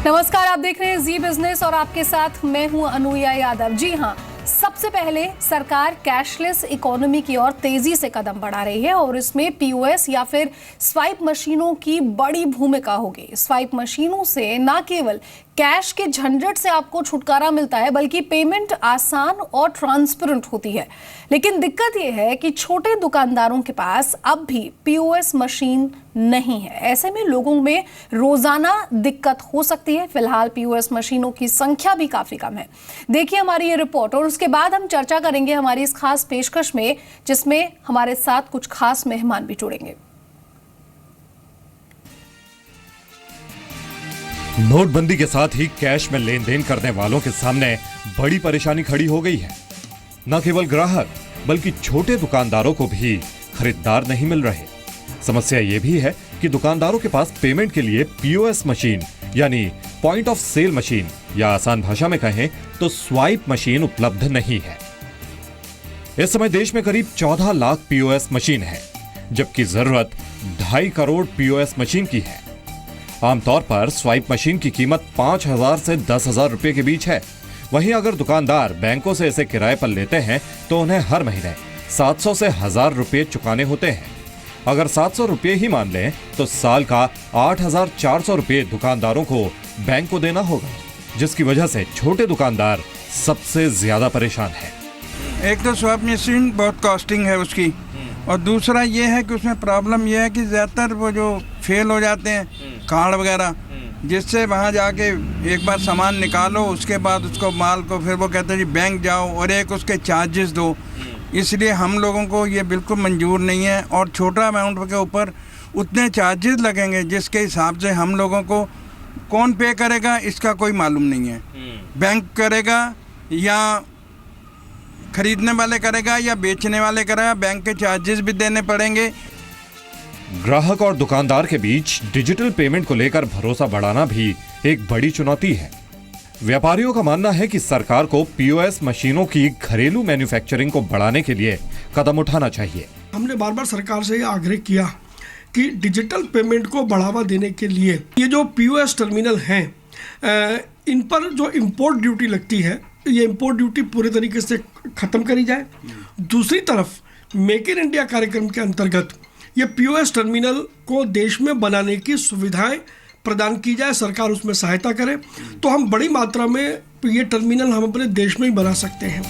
नमस्कार, आप देख रहे हैं जी बिजनेस और आपके साथ मैं हूं अनुया यादव। जी हां, सबसे पहले सरकार कैशलेस इकोनॉमी की ओर तेजी से कदम बढ़ा रही है और इसमें पीओएस या फिर स्वाइप मशीनों की बड़ी भूमिका होगी। स्वाइप मशीनों से न केवल कैश के झंझट से आपको छुटकारा मिलता है बल्कि पेमेंट आसान और ट्रांसपेरेंट होती है। लेकिन दिक्कत यह है कि छोटे दुकानदारों के पास अब भी पीओएस मशीन नहीं है। ऐसे में लोगों में रोजाना दिक्कत हो सकती है। फिलहाल पीओएस मशीनों की संख्या भी काफी कम है। देखिए हमारी ये रिपोर्ट और उसके बाद हम चर्चा करेंगे हमारी इस खास पेशकश में, जिसमें हमारे साथ कुछ खास मेहमान भी जुड़ेंगे। नोटबंदी के साथ ही कैश में लेन देन करने वालों के सामने बड़ी परेशानी खड़ी हो गई है। न केवल ग्राहक बल्कि छोटे दुकानदारों को भी खरीदार नहीं मिल रहे। समस्या यह भी है कि दुकानदारों के पास पेमेंट के लिए पीओएस मशीन यानी पॉइंट ऑफ सेल मशीन या आसान भाषा में कहें तो स्वाइप मशीन उपलब्ध नहीं है। इस समय देश में करीब 14 लाख पीओएस मशीन है, जबकि जरूरत 2.5 करोड़ पीओएस मशीन की है। आमतौर पर स्वाइप मशीन की कीमत 5,000 से 10,000 रुपए के बीच है। वहीं अगर दुकानदार बैंकों से इसे किराए पर लेते हैं तो उन्हें हर महीने 700 से 1,000 रुपए चुकाने होते हैं। अगर 700 रुपए ही मान लें तो साल का 8,400 रुपए दुकानदारों को बैंक को देना होगा, जिसकी वजह से छोटे दुकानदार सबसे ज्यादा परेशान है। एक तो स्वाइप मशीन बहुत कॉस्टिंग है उसकी, और दूसरा ये है कि उसमें प्रॉब्लम ये है कि ज़्यादातर वो जो फेल हो जाते हैं कार्ड वगैरह, जिससे वहाँ जाके एक बार सामान निकालो उसके बाद उसको माल को फिर वो कहते हैं जी बैंक जाओ और एक उसके चार्जेस दो। इसलिए हम लोगों को ये बिल्कुल मंजूर नहीं है और छोटा अमाउंट के ऊपर उतने चार्जेस लगेंगे जिसके हिसाब से हम लोगों को कौन पे करेगा इसका कोई मालूम नहीं है। बैंक करेगा या खरीदने वाले करेगा या बेचने वाले करेगा, बैंक के चार्जेस भी देने पड़ेंगे। ग्राहक और दुकानदार के बीच डिजिटल पेमेंट को लेकर भरोसा बढ़ाना भी एक बड़ी चुनौती है। व्यापारियों का मानना है कि सरकार को पीओएस मशीनों की घरेलू मैन्युफैक्चरिंग को बढ़ाने के लिए कदम उठाना चाहिए। हमने बार बार सरकार से आग्रह किया कि डिजिटल पेमेंट को बढ़ावा देने के लिए ये जो पीओएस टर्मिनल हैं इन पर जो इंपोर्ट ड्यूटी लगती है, ये इंपोर्ट ड्यूटी पूरी तरीके से खत्म करी जाए। दूसरी तरफ मेक इन इंडिया कार्यक्रम के अंतर्गत ये पीओएस टर्मिनल को देश में बनाने की सुविधाएं प्रदान की जाए, सरकार उसमें सहायता करे तो हम बड़ी मात्रा में ये टर्मिनल हम अपने देश में ही बना सकते हैं।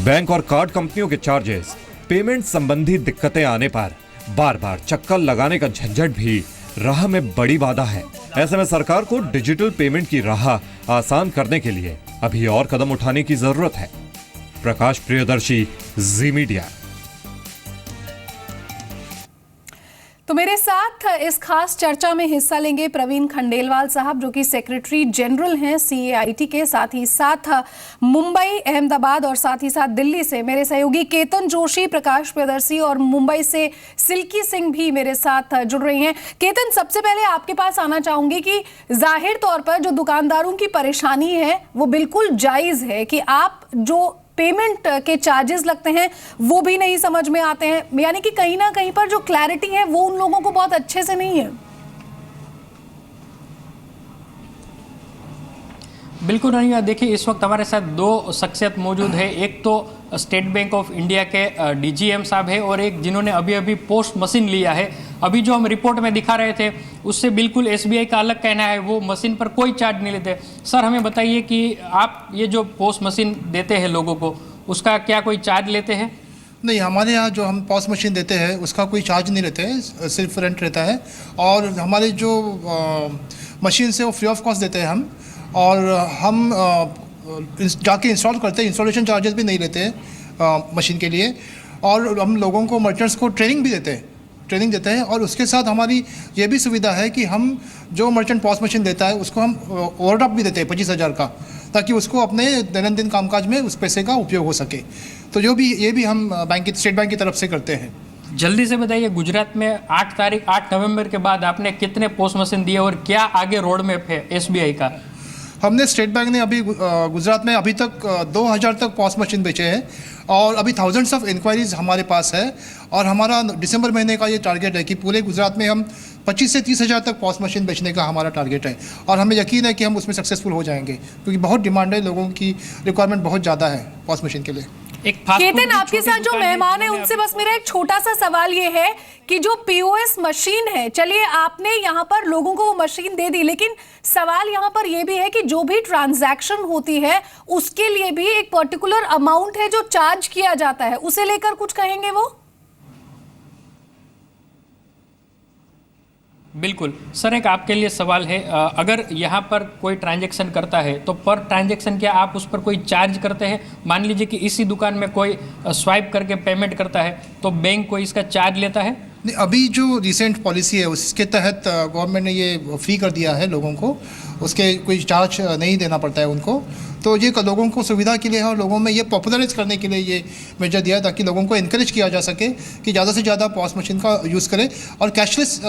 बैंक और कार्ड कंपनियों के चार्जेस, पेमेंट संबंधी दिक्कतें आने पर बार बार चक्कर लगाने का झंझट भी राह में बड़ी बाधा है। ऐसे में सरकार को डिजिटल पेमेंट की राह आसान करने के लिए अभी और कदम उठाने की जरूरत है। प्रकाश प्रियदर्शी, जी मीडिया। तो मेरे साथ इस खास चर्चा में हिस्सा लेंगे प्रवीण खंडेलवाल साहब, जो कि सेक्रेटरी जनरल हैं सीएआईटी के, साथ ही साथ मुंबई, अहमदाबाद और साथ ही साथ दिल्ली से मेरे सहयोगी केतन जोशी, प्रकाश प्रियदर्शी और मुंबई से सिल्की सिंह भी मेरे साथ जुड़ रही हैं। केतन, सबसे पहले आपके पास आना चाहूंगी कि जाहिर तौर पर जो दुकानदारों की परेशानी है वो बिल्कुल जायज़ है कि आप जो पेमेंट के चार्जेस लगते हैं वो भी नहीं समझ में आते हैं, यानी कि कहीं ना कहीं पर जो क्लैरिटी है वो उन लोगों को बहुत अच्छे से नहीं है। बिल्कुल नहीं है। देखिए, इस वक्त हमारे साथ दो शख्सियत मौजूद है। एक तो स्टेट बैंक ऑफ इंडिया के डीजीएम साहब है और एक जिन्होंने अभी अभी पोस्ट मशीन लिया है। अभी जो हम रिपोर्ट में दिखा रहे थे उससे बिल्कुल एसबीआई का अलग कहना है, वो मशीन पर कोई चार्ज नहीं लेते। सर, हमें बताइए कि आप ये जो पोस्ट मशीन देते हैं लोगों को, उसका क्या कोई चार्ज लेते हैं? नहीं, हमारे यहाँ जो हम पॉस मशीन देते हैं उसका कोई चार्ज नहीं लेते हैं, सिर्फ रेंट रहता है। और हमारी जो मशीन से वो फ्री ऑफ कॉस्ट देते हैं हम, और हम जाके इंस्टॉल करते हैं, इंस्टॉलेशन चार्जेस भी नहीं लेते हैं मशीन के लिए। और हम लोगों को, मर्चेंट्स को ट्रेनिंग भी देते हैं और उसके साथ हमारी ये भी सुविधा है कि हम जो मर्चेंट पॉस मशीन देता है उसको हम ओवरड्राफ्ट भी देते हैं 25,000 का, ताकि उसको अपने दैनंदिन कामकाज में उस पैसे का उपयोग हो सके। तो ये भी हम स्टेट बैंक की तरफ से करते हैं। जल्दी से बताइए, गुजरात में 8 नवंबर के बाद आपने कितने पोस्ट मशीन दिए और क्या आगे रोड मैप है एसबीआई का? हमने स्टेट बैंक ने अभी गुजरात में अभी तक 2,000 तक पॉस मशीन बेचे हैं और अभी थाउजेंड्स ऑफ इंक्वायरीज हमारे पास है और हमारा दिसंबर महीने का ये टारगेट है कि पूरे गुजरात में हम 25 से 30 हज़ार तक पॉस मशीन बेचने का हमारा टारगेट है और हमें यकीन है कि हम उसमें सक्सेसफुल हो जाएंगे क्योंकि बहुत डिमांड है, लोगों की रिक्वायरमेंट बहुत ज़्यादा है पॉस मशीन के लिए। एक फास्ट फूड केतन, की आपके छोटी साथ जो दुकान मेहमान है जिन्होंने उनसे बस मेरा एक छोटा सा सवाल ये है कि जो पीओएस मशीन है, चलिए आपने यहाँ पर लोगों को वो मशीन दे दी, लेकिन सवाल यहाँ पर ये भी है कि जो भी ट्रांजैक्शन होती है उसके लिए भी एक पर्टिकुलर अमाउंट है जो चार्ज किया जाता है, उसे लेकर कुछ कहेंगे वो? बिल्कुल सर, एक आपके लिए सवाल है, अगर यहाँ पर कोई ट्रांजैक्शन करता है तो पर ट्रांजैक्शन क्या आप उस पर कोई चार्ज करते हैं? मान लीजिए कि इसी दुकान में कोई स्वाइप करके पेमेंट करता है तो बैंक कोई इसका चार्ज लेता है? नहीं, अभी जो रिसेंट पॉलिसी है उसके तहत गवर्नमेंट ने ये फ्री कर दिया है लोगों को, उसके कोई चार्ज नहीं देना पड़ता है उनको। तो ये लोगों को सुविधा के लिए है और लोगों में ये पॉपुलराइज करने के लिए ये मेजर दिया है ताकि लोगों को इनकरेज किया जा सके कि ज़्यादा से ज़्यादा पॉस मशीन का यूज़ करें और कैशलेस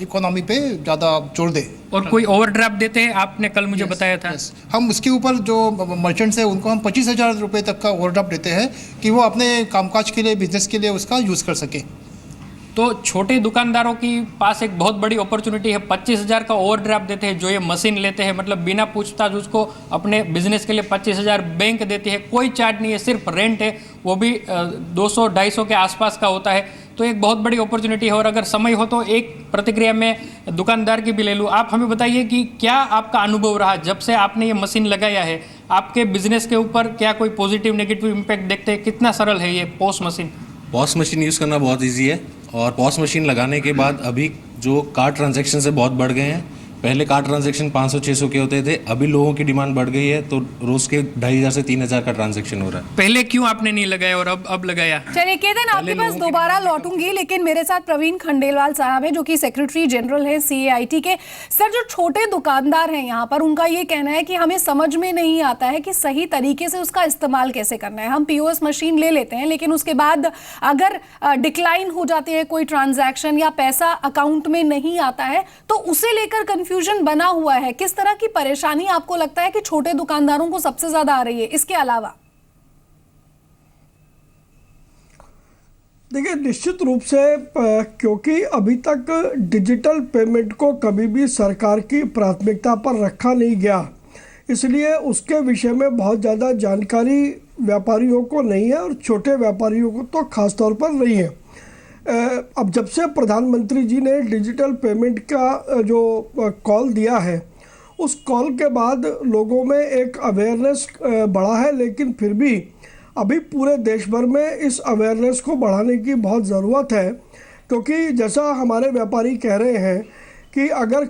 इकोनॉमी पे ज़्यादा जोर दें। और कोई ओवरड्राफ्ट देते हैं, आपने कल मुझे बताया था। हम उसके ऊपर जो मर्चेंट्स हैं उनको हम 25,000 रुपये तक का ओवरड्राफ्ट देते हैं कि वो अपने कामकाज के लिए, बिजनेस के लिए उसका यूज़ कर सकें। तो छोटे दुकानदारों की पास एक बहुत बड़ी अपॉर्चुनिटी है, 25,000 का ओवरड्राफ्ट देते हैं जो ये मशीन लेते हैं, मतलब बिना पूछताछ उसको अपने बिजनेस के लिए 25,000 बैंक देती है, कोई चार्ज नहीं है, सिर्फ रेंट है, वो भी 200-250 के आसपास का होता है। तो एक बहुत बड़ी अपॉर्चुनिटी है। और अगर समय हो तो एक प्रतिक्रिया में दुकानदार की भी ले लूँ। आप हमें बताइए कि क्या आपका अनुभव रहा जब से आपने ये मशीन लगाया है, आपके बिजनेस के ऊपर क्या कोई पॉजिटिव नेगेटिव इम्पैक्ट देखते हैं? कितना सरल है ये POS machine? POS machine use करना बहुत इजी है और पॉस मशीन लगाने के बाद अभी जो कार्ड ट्रांजैक्शन से बहुत बढ़ गए हैं। पहले कार्ड ट्रांजैक्शन 500-600 के होते थे, अभी लोगों की डिमांड बढ़ गई है तो रोज़ के 2,500 से 3,000 का ट्रांजैक्शन हो रहा है। पहले क्यों आपने नहीं लगाया और अब लगाया? चलिए केतन, आपके पास दोबारा लौटूंगी, लेकिन मेरे साथ प्रवीण खंडेलवाल साहब हैं जो कि सेक्रेटरी जनरल हैं CAIT के। सर, जो छोटे दुकानदार हैं यहाँ पर, उनका ये कहना है कि हमें समझ में नहीं आता है कि सही तरीके से उसका इस्तेमाल कैसे करना है। हम POS मशीन ले लेते हैं, लेकिन उसके बाद अगर डिक्लाइन हो जाती है कोई ट्रांजैक्शन या पैसा अकाउंट में नहीं आता है तो उसे लेकर कंफ्यूजन बना हुआ है। किस तरह की परेशानी आपको लगता है कि छोटे दुकानदारों को सबसे ज्यादा आ रही है इसके अलावा? देखिए, निश्चित रूप से क्योंकि अभी तक डिजिटल पेमेंट को कभी भी सरकार की प्राथमिकता पर रखा नहीं गया, इसलिए उसके विषय में बहुत ज़्यादा जानकारी व्यापारियों को नहीं है और छोटे व्यापारियों को तो खास तौर पर नहीं है। अब जब से प्रधानमंत्री जी ने डिजिटल पेमेंट का जो कॉल दिया है, उस कॉल के बाद लोगों में एक अवेयरनेस बढ़ा है, लेकिन फिर भी अभी पूरे देश भर में इस अवेयरनेस को बढ़ाने की बहुत ज़रूरत है। क्योंकि जैसा हमारे व्यापारी कह रहे हैं कि अगर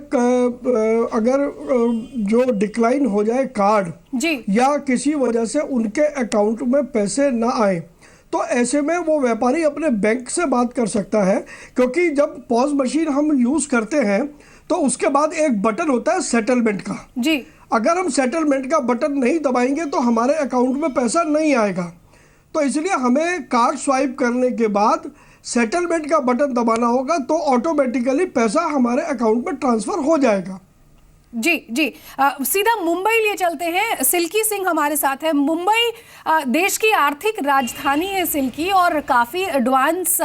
जो डिक्लाइन हो जाए कार्ड जी, या किसी वजह से उनके अकाउंट में पैसे ना आए, तो ऐसे में वो व्यापारी अपने बैंक से बात कर सकता है। क्योंकि जब पॉस मशीन हम यूज़ करते हैं तो उसके बाद एक बटन होता है सेटलमेंट का जी। अगर हम सेटलमेंट का बटन नहीं दबाएंगे तो हमारे अकाउंट में पैसा नहीं आएगा। तो इसलिए हमें कार्ड स्वाइप करने के बाद सेटलमेंट का बटन दबाना होगा, तो ऑटोमेटिकली पैसा हमारे अकाउंट में ट्रांसफ़र हो जाएगा। जी जी, सीधा मुंबई लिए चलते हैं। सिल्की सिंह हमारे साथ है। मुंबई देश की आर्थिक राजधानी है सिल्की, और काफ़ी एडवांस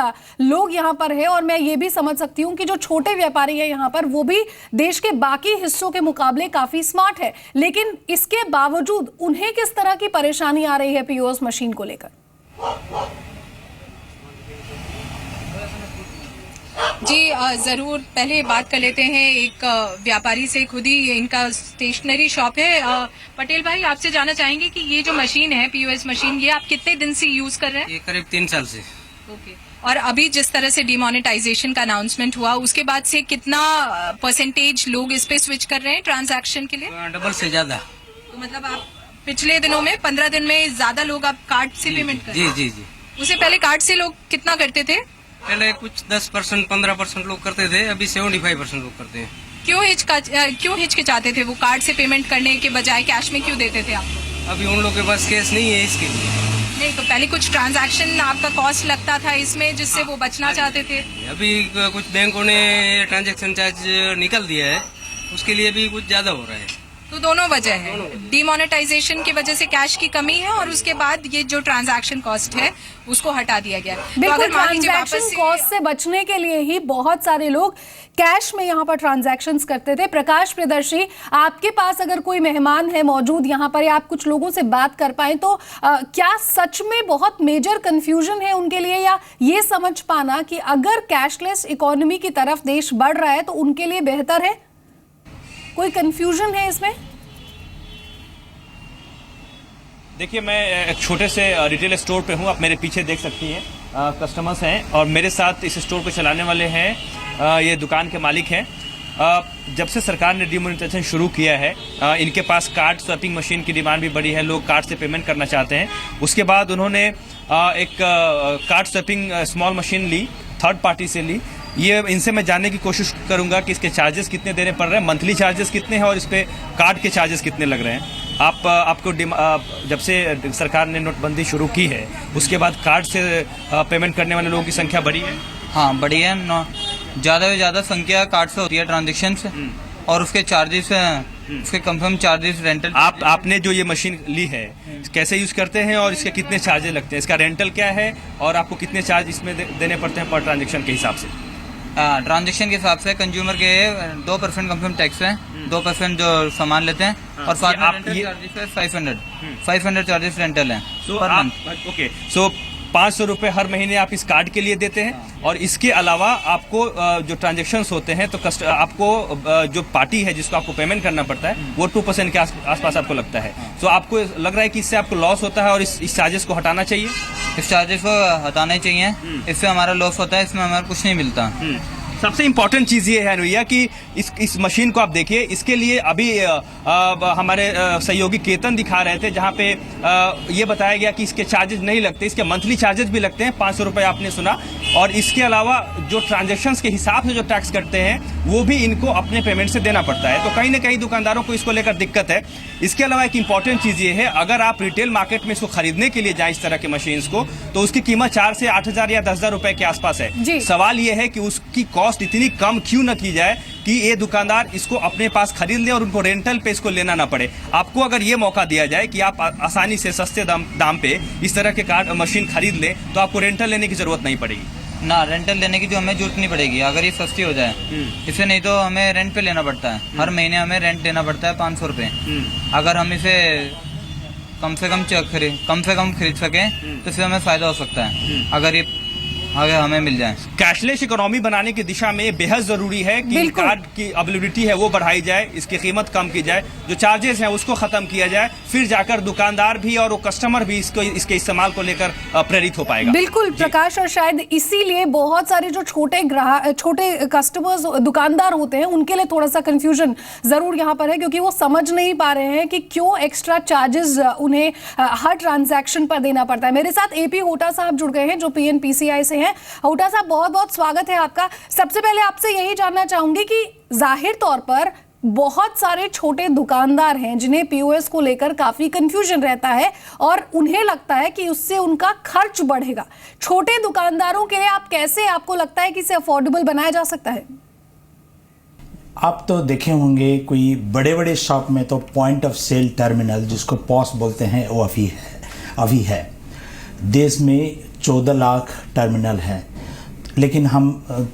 लोग यहाँ पर है, और मैं ये भी समझ सकती हूँ कि जो छोटे व्यापारी हैं यहाँ पर वो भी देश के बाकी हिस्सों के मुकाबले काफ़ी स्मार्ट है, लेकिन इसके बावजूद उन्हें किस तरह की परेशानी आ रही है POS मशीन को लेकर? जी ज़रूर, पहले बात कर लेते हैं एक व्यापारी से, खुद ही इनका स्टेशनरी शॉप है। पटेल भाई, आपसे जानना चाहेंगे कि ये जो मशीन है POS मशीन, ये आप कितने दिन से यूज कर रहे हैं? ये करीब 3 साल से। ओके। और अभी जिस तरह से डिमोनेटाइजेशन का अनाउंसमेंट हुआ उसके बाद से कितना परसेंटेज लोग इस पे स्विच कर रहे हैं ट्रांजैक्शन के लिए? डबल से ज्यादा। तो मतलब आप पिछले दिनों में 15 दिन में ज्यादा लोग आप कार्ड से पेमेंट कर रहे हैं? जी जी जी। उससे पहले कार्ड से लोग कितना करते थे? पहले कुछ 10% 15% लोग करते थे, अभी 75% लोग करते हैं। क्यों हिचकिचाते थे वो कार्ड से पेमेंट करने के बजाय कैश में क्यों देते थे आप? अभी उन लोगों के पास कैश नहीं है इसके लिए। नहीं, तो पहले कुछ ट्रांजैक्शन आपका कॉस्ट लगता था इसमें जिससे वो बचना चाहते थे। अभी कुछ बैंकों ने ट्रांजैक्शन चार्ज निकाल दिया है, उसके लिए भी कुछ ज्यादा हो रहा है। तो दोनों वजह है, डिमोनेटाइजेशन की वजह से कैश की कमी है और उसके बाद ये जो ट्रांजैक्शन कॉस्ट है उसको हटा दिया गया है। बिल्कुल, ट्रांजैक्शन कॉस्ट से बचने के लिए ही बहुत सारे लोग कैश में यहाँ पर ट्रांजैक्शंस करते थे। प्रकाश प्रियदर्शी, आपके पास अगर कोई मेहमान है मौजूद यहाँ पर या आप कुछ लोगों से बात कर पाए तो क्या सच में बहुत मेजर कंफ्यूजन है उनके लिए, या ये समझ पाना कि अगर कैशलेस इकोनॉमी की तरफ देश बढ़ रहा है तो उनके लिए बेहतर है? कोई कंफ्यूजन है इसमें? देखिए, मैं एक छोटे से रिटेल स्टोर पे हूँ, आप मेरे पीछे देख सकती हैं कस्टमर्स हैं और मेरे साथ इस स्टोर को चलाने वाले हैं ये दुकान के मालिक हैं। जब से सरकार ने डिमोनेटाइजेशन शुरू किया है इनके पास कार्ड स्वैपिंग मशीन की डिमांड भी बढ़ी है, लोग कार्ड से पेमेंट करना चाहते हैं। उसके बाद उन्होंने एक कार्ड स्वैपिंग स्मॉल मशीन ली, थर्ड पार्टी से ली। ये इनसे मैं जानने की कोशिश करूंगा कि इसके चार्जेस कितने देने पड़ रहे हैं, मंथली चार्जेस कितने हैं और इस पे कार्ड के चार्जेस कितने लग रहे हैं। आपको जब से सरकार ने नोटबंदी शुरू की है उसके बाद कार्ड से पेमेंट करने वाले लोगों की संख्या बढ़ी है? हाँ, बढ़ी है। ज़्यादा से ज़्यादा संख्या कार्ड से होती है ट्रांजेक्शन से, और उसके चार्जेस उसके कंफर्म चार्जेस रेंटल। आपने जो ये मशीन ली है कैसे यूज करते हैं और इसके कितने चार्जेस लगते हैं, इसका रेंटल क्या है और आपको कितने चार्ज इसमें देने पड़ते हैं पर ट्रांजेक्शन के हिसाब से? ट्रांजेक्शन के हिसाब से कंज्यूमर के 2% कंफर्म टैक्स है, 2% जो सामान लेते हैं और साथ में रेंटल चार्जेस है 500 चार्जेस रेंटल है पर मंथ। ओके, सो 500 रुपये हर महीने आप इस कार्ड के लिए देते हैं और इसके अलावा आपको जो ट्रांजेक्शन्स होते हैं तो आपको जो पार्टी है जिसको आपको पेमेंट करना पड़ता है वो 2% के आसपास आपको लगता है। तो आपको लग रहा है कि इससे आपको लॉस होता है और इस चार्जेस को हटाना चाहिए? इस चार्जेस को हटाना चाहिए, इससे हमारा लॉस होता है, इसमें हमारा कुछ नहीं मिलता। सबसे इम्पोर्टेंट चीज़ ये है अनुया कि इस मशीन को आप देखिए, इसके लिए अभी हमारे सहयोगी केतन दिखा रहे थे जहाँ पे ये बताया गया कि इसके चार्जेस नहीं लगते, इसके मंथली चार्जेस भी लगते हैं 500 रुपये आपने सुना, और इसके अलावा जो ट्रांजेक्शन्स के हिसाब से जो टैक्स करते हैं वो भी इनको अपने पेमेंट से देना पड़ता है। तो कहीं ना कहीं दुकानदारों को इसको लेकर दिक्कत है। इसके अलावा एक इम्पॉर्टेंट चीज़ ये है, अगर आप रिटेल मार्केट में इसको खरीदने के लिए जाएं इस तरह के मशीन्स को तो उसकी कीमत 4 से 8,000 या 10,000 रुपए के आसपास है। सवाल ये है कि उसकी कॉस्ट इतनी कम क्यों न की जाए कि ये दुकानदार इसको अपने पास खरीद ले और उनको रेंटल पे इसको लेना ना पड़े। आपको अगर ये मौका दिया जाए कि आप आसानी से सस्ते दाम पे इस तरह के कार्ड मशीन खरीद लें तो आपको रेंटल लेने की जरूरत नहीं पड़ेगी ना, रेंटल लेने की जो हमें जरूरत नहीं पड़ेगी अगर ये सस्ती हो जाए। इसे नहीं तो हमें रेंट पे लेना पड़ता है, हर महीने हमें रेंट देना पड़ता है 500 रुपये। अगर हम इसे कम से कम खरीद सकें तो इससे हमें फायदा हो सकता है अगर हमें मिल जाए। कैशलेस इकोनॉमी बनाने की दिशा में बेहद जरूरी है कि कार्ड की अवेलेबिलिटी है वो बढ़ाई जाए, इसकी कीमत कम की जाए, जो चार्जेस हैं उसको खत्म किया जाए, फिर जाकर दुकानदार भी और वो कस्टमर भी इसके इस्तेमाल को लेकर प्रेरित हो पाएगा। बिल्कुल प्रकाश, और शायद इसीलिए बहुत सारे जो छोटे कस्टमर्स दुकानदार होते हैं उनके लिए थोड़ा सा कंफ्यूजन जरूर यहाँ पर है, क्योंकि वो समझ नहीं पा रहे हैं कि क्यों एक्स्ट्रा चार्जेस उन्हें हर ट्रांजैक्शन पर देना पड़ता है। मेरे साथ एपी होटा साहब जुड़ गए हैं जो पीएनपीसीआई से हैं। होटा साहब, बहुत बहुत स्वागत है आपका। सबसे पहले आपसे यही जानना चाहूंगी कि जाहिर तौर पर बहुत सारे छोटे दुकानदार हैं जिन्हें पीओएस को लेकर काफी कंफ्यूजन रहता है और उन्हें लगता है कि उससे उनका खर्च बढ़ेगा। छोटे दुकानदारों के लिए आपको लगता है कि इसे अफोर्डेबल बनाया जा सकता है? आप तो देखे होंगे कोई बड़े बड़े शॉप में तो पॉइंट ऑफ सेल टर्मिनल जिसको पॉस बोलते हैं वो अभी है। देश में 14 लाख टर्मिनल हैं, लेकिन हम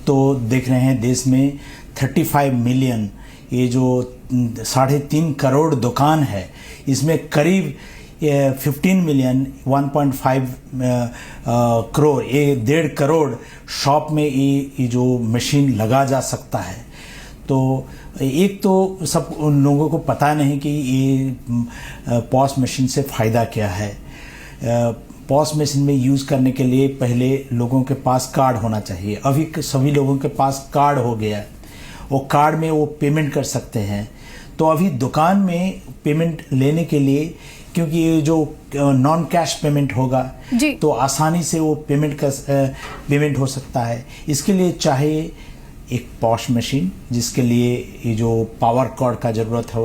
तो देख रहे हैं देश में 35 मिलियन, ये जो 3.5 करोड़ दुकान है इसमें करीब 15 मिलियन 1.5 करोड़, ये 1.5 करोड़ शॉप में ये जो मशीन लगा जा सकता है। तो एक तो सब उन लोगों को पता नहीं कि ये पॉस मशीन से फ़ायदा क्या है। पॉस मशीन में यूज़ करने के लिए पहले लोगों के पास कार्ड होना चाहिए, अभी सभी लोगों के पास कार्ड हो गया, वो कार्ड में वो पेमेंट कर सकते हैं। तो अभी दुकान में पेमेंट लेने के लिए, क्योंकि ये जो नॉन कैश पेमेंट होगा तो आसानी से वो पेमेंट हो सकता है। इसके लिए चाहिए एक पॉस मशीन जिसके लिए ये जो पावर कॉर्ड का ज़रूरत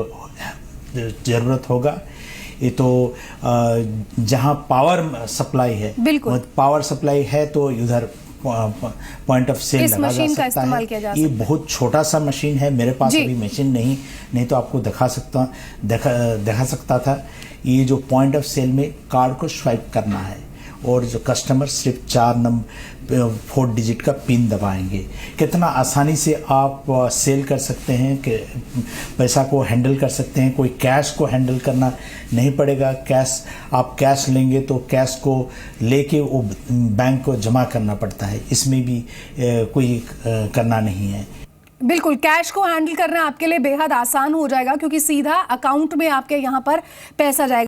होगा। ये तो जहाँ पावर सप्लाई है, पावर सप्लाई है तो उधर पॉइंट ऑफ सेल इस लगा जा मशीन का सकता इस्तेमाल किया है। जा ये सकता है। बहुत छोटा सा मशीन है, मेरे पास जी। अभी मशीन नहीं तो आपको दिखा सकता था। ये जो पॉइंट ऑफ सेल में कार्ड को स्वाइप करना है और जो कस्टमर सिर्फ 4 डिजिट का पिन दबाएंगे। कितना आसानी से आप सेल कर सकते हैं कि पैसा को हैंडल कर सकते हैं। कोई कैश को हैंडल करना नहीं पड़ेगा। आप कैश लेंगे तो कैश को लेके वो बैंक को जमा करना पड़ता है, इसमें भी कोई करना नहीं है। बिल्कुल, कैश को हैंडल करना आपके लिए बेहद आसान हो जाएगा क्योंकि सीधा अकाउंट में आपके यहाँ पर पैसा जाएगा।